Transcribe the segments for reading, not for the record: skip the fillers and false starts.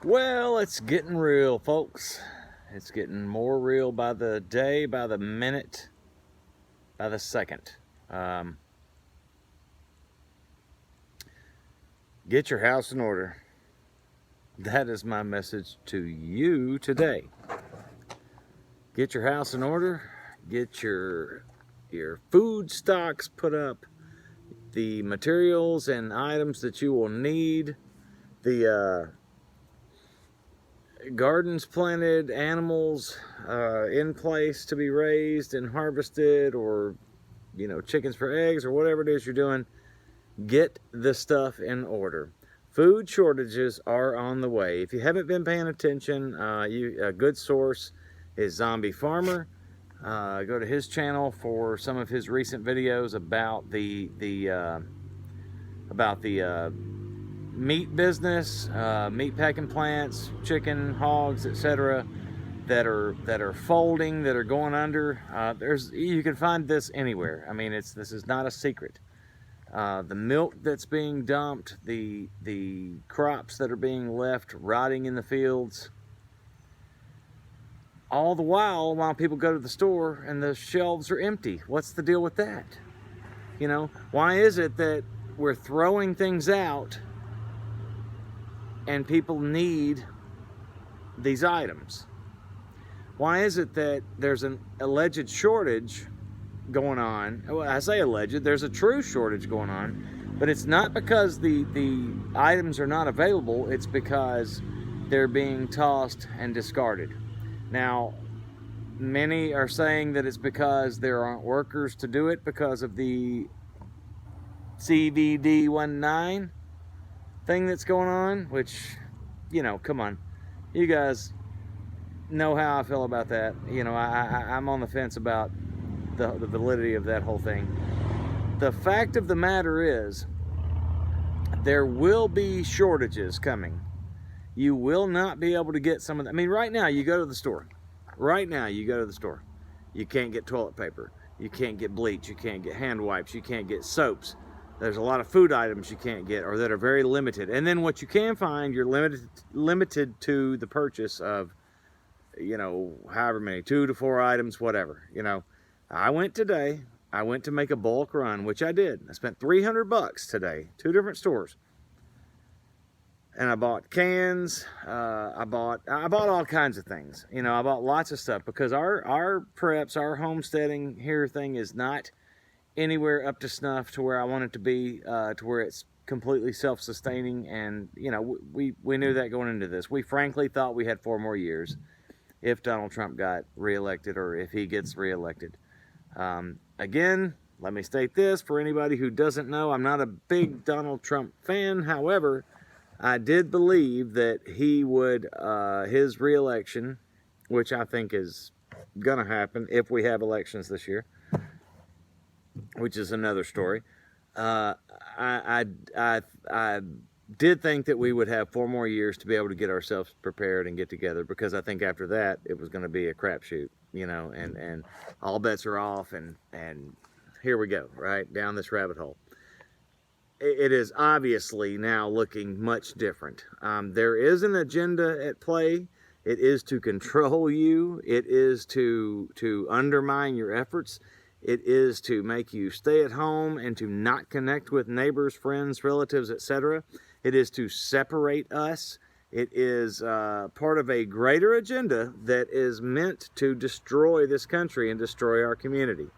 Well, it's getting real, folks. It's getting more real by the day, by the minute, by the second. Get your house in order. That is my message to you today. Get your house in order. Get your food stocks put up. The materials and items that you will need. The gardens planted, animals in place to be raised and harvested, or chickens for eggs, or whatever it is you're doing. Get the stuff in order. Food shortages are on the way. If you haven't been paying attention, a good source is Zombie Farmer. Go to his channel for some of his recent videos about the meat business, meat packing plants, chicken, hogs, etc., that are folding, that are going under. You can find this anywhere. I mean, this is not a secret. The milk that's being dumped, the crops that are being left rotting in the fields. All the while people go to the store and the shelves are empty. What's the deal with that? Why is it that we're throwing things out and people need these items? Why is it that there's an alleged shortage going on? Well, I say alleged, there's a true shortage going on, but it's not because the items are not available, it's because they're being tossed and discarded. Now, many are saying that it's because there aren't workers to do it because of the CVD-19 thing that's going on, which, come on. You guys know how I feel about that. I'm on the fence about the validity of that whole thing. The fact of the matter is, there will be shortages coming. You will not be able to get some of that. I mean, right now, you go to the store. You can't get toilet paper. You can't get bleach. You can't get hand wipes. You can't get soaps. There's a lot of food items you can't get, or that are very limited. And then what you can find, you're limited to the purchase of, however many, 2 to 4 items, whatever. I went today. I went to make a bulk run, which I did. I spent $300 today, 2 different stores. And I bought cans. I bought all kinds of things. I bought lots of stuff because our preps, our homesteading here thing is not anywhere up to snuff to where I want it to be, to where it's completely self-sustaining. And we knew that going into this. We frankly thought we had 4 more years if Donald Trump got reelected, or if he gets reelected. Again, let me state this for anybody who doesn't know, I'm not a big Donald Trump fan. However, I did believe that he would, his reelection, which I think is going to happen if we have elections this year, which is another story. I did think that we would have 4 more years to be able to get ourselves prepared and get together, because I think after that it was going to be a crapshoot, and all bets are off, and here we go, right down this rabbit hole. It is obviously now looking much different. There is an agenda at play. It is to control you. It is to undermine your efforts. It is to make you stay at home and to not connect with neighbors, friends, relatives, etc. It is to separate us. It is part of a greater agenda that is meant to destroy this country and destroy our community.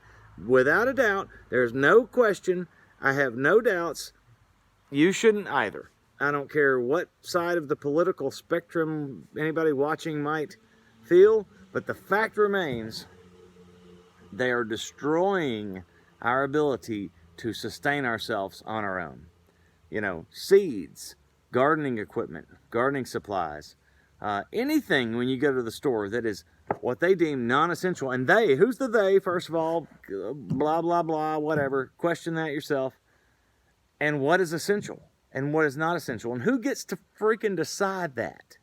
Without a doubt, there's no question. I have no doubts. You shouldn't either. I don't care what side of the political spectrum anybody watching might feel, but the fact remains, they are destroying our ability to sustain ourselves on our own. Seeds, gardening equipment, gardening supplies, anything when you go to the store that is what they deem non-essential. And who's the they? First of all, blah, blah, blah, whatever. Question that yourself. And what is essential and what is not essential? And who gets to freaking decide that?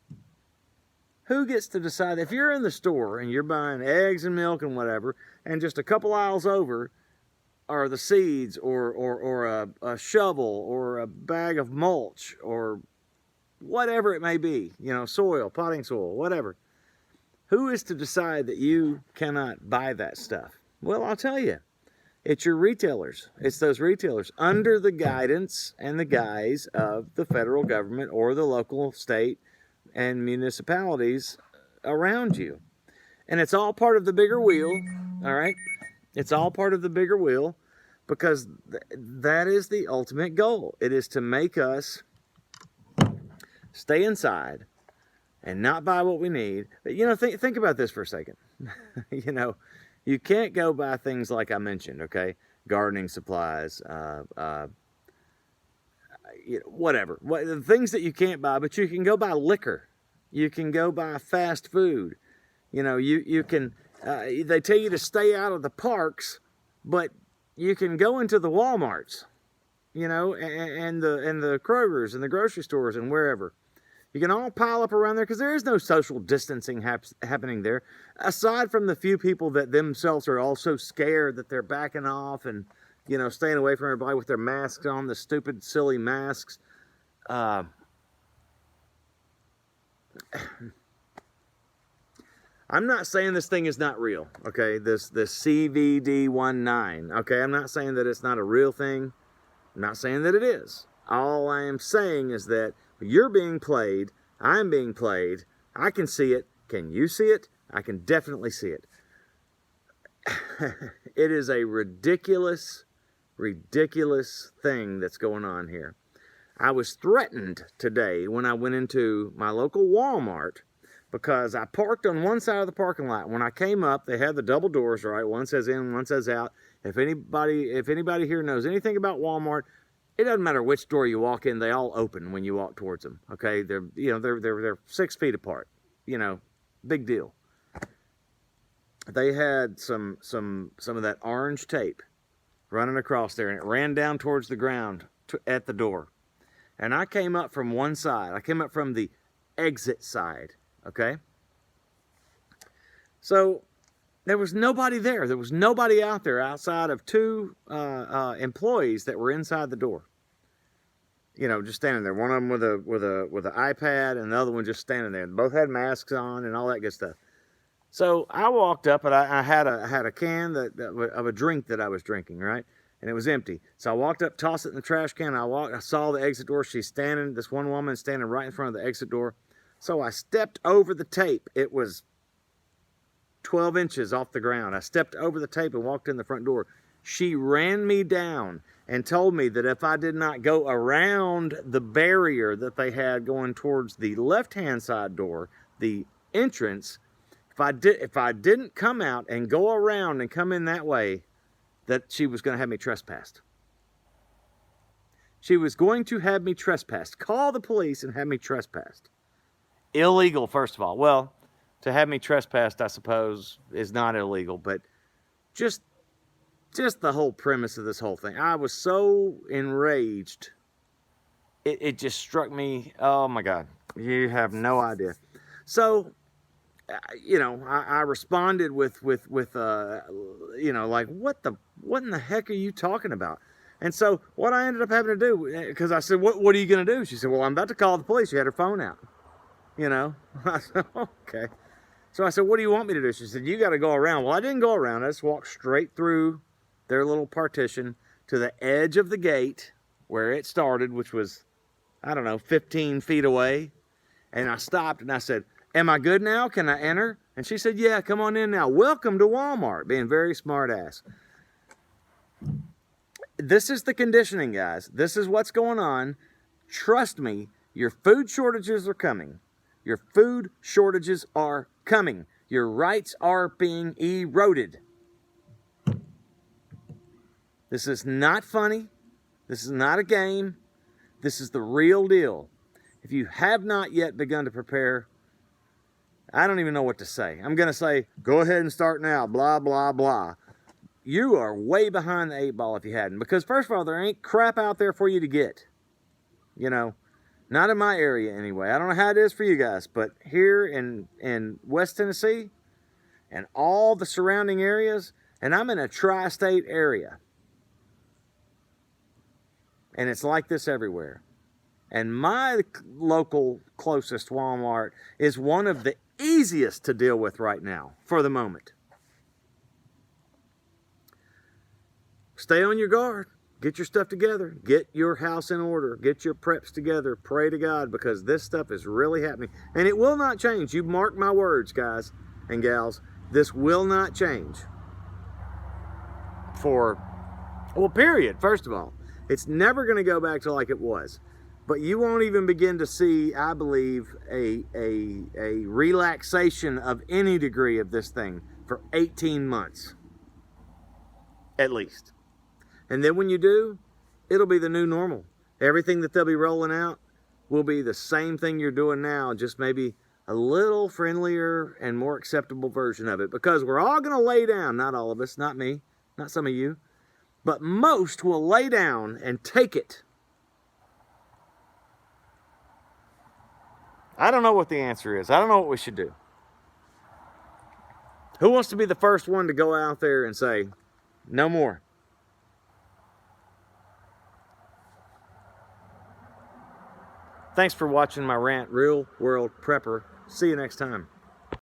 Who gets to decide? If you're in the store and you're buying eggs and milk and whatever, and just a couple aisles over are the seeds, or a shovel, or a bag of mulch, or whatever it may be, you know, soil, potting soil, whatever. Who is to decide that you cannot buy that stuff? Well, I'll tell you. It's your retailers. It's those retailers under the guidance and the guise of the federal government or the local, state, and municipalities around you. And it's all part of the bigger wheel, all right? It's all part of the bigger wheel because that is the ultimate goal. It is to make us stay inside and not buy what we need. But, you know, think about this for a second. You know, you can't go buy things like I mentioned, okay? Gardening supplies, whatever. The things that you can't buy, but you can go buy liquor. You can go buy fast food. You know, you can, they tell you to stay out of the parks, but you can go into the Walmarts, you know, and the Krogers and the grocery stores and wherever. You can all pile up around there because there is no social distancing happening there. Aside from the few people that themselves are also scared that they're backing off and, you know, staying away from everybody with their masks on, the stupid, silly masks. I'm not saying this thing is not real, okay? This CVD-19, okay? I'm not saying that it's not a real thing. I'm not saying that it is. All I am saying is that you're being played. I'm being played. I can see it. Can you see it? I can definitely see it. It is a ridiculous, ridiculous thing that's going on here. I was threatened today when I went into my local Walmart because I parked on one side of the parking lot. When I came up, they had the double doors, right? One says in, one says out. If anybody here knows anything about Walmart, it doesn't matter which door you walk in, they all open when you walk towards them. Okay, they're 6 feet apart. You know, big deal. They had some of that orange tape running across there, and it ran down towards the ground at the door. And I came up from one side. I came up from the exit side. Okay. So there was nobody there. There was nobody out there outside of 2 employees that were inside the door. You know, just standing there. One of them with an iPad, and the other one just standing there. Both had masks on and all that good stuff. So I walked up, and I had a can of a drink that I was drinking, right? And it was empty. So I walked up, tossed it in the trash can. I saw the exit door. She's standing. This one woman standing right in front of the exit door. So I stepped over the tape. It was 12 inches off the ground. I stepped over the tape and walked in the front door. She ran me down and told me that if I did not go around the barrier that they had going towards the left-hand side door, the entrance, if I didn't come out and go around and come in that way, that she was going to have me trespassed. She was going to have me trespassed. Call the police and have me trespassed. Illegal, first of all. Well, to have me trespassed, I suppose, is not illegal, but just the whole premise of this whole thing. I was so enraged. It just struck me. Oh my God. You have no idea. So, you know, I responded with you know, like, what in the heck are you talking about? And so what I ended up having to do, because I said, what are you going to do? She said, well, I'm about to call the police. She had her phone out, you know. I said, okay. So I said, what do you want me to do? She said, you got to go around. Well, I didn't go around. I just walked straight through their little partition to the edge of the gate where it started, which was, I don't know, 15 feet away. And I stopped and I said, am I good now? Can I enter? And she said, yeah, come on in now. Welcome to Walmart. Being very smart ass. This is the conditioning, guys. This is what's going on. Trust me, your food shortages are coming. Your food shortages are coming. Your rights are being eroded. This is not funny. This is not a game. This is the real deal. If you have not yet begun to prepare, I don't even know what to say. I'm going to say, go ahead and start now, blah, blah, blah. You are way behind the 8 ball if you hadn't. Because first of all, there ain't crap out there for you to get. You know, not in my area anyway. I don't know how it is for you guys, but here in West Tennessee and all the surrounding areas, and I'm in a tri-state area. And it's like this everywhere. And my local closest Walmart is one of the easiest to deal with right now, for the moment. Stay on your guard. Get your stuff together. Get your house in order. Get your preps together. Pray to God, because this stuff is really happening. And it will not change. You mark my words, guys and gals. This will not change. Well, period, first of all. It's never going to go back to like it was. But you won't even begin to see, I believe, a relaxation of any degree of this thing for 18 months. At least. And then when you do, it'll be the new normal. Everything that they'll be rolling out will be the same thing you're doing now, just maybe a little friendlier and more acceptable version of it. Because we're all going to lay down, not all of us, not me, not some of you, but most will lay down and take it. I don't know what the answer is. I don't know what we should do. Who wants to be the first one to go out there and say, no more? Thanks for watching my rant, Real World Prepper. See you next time.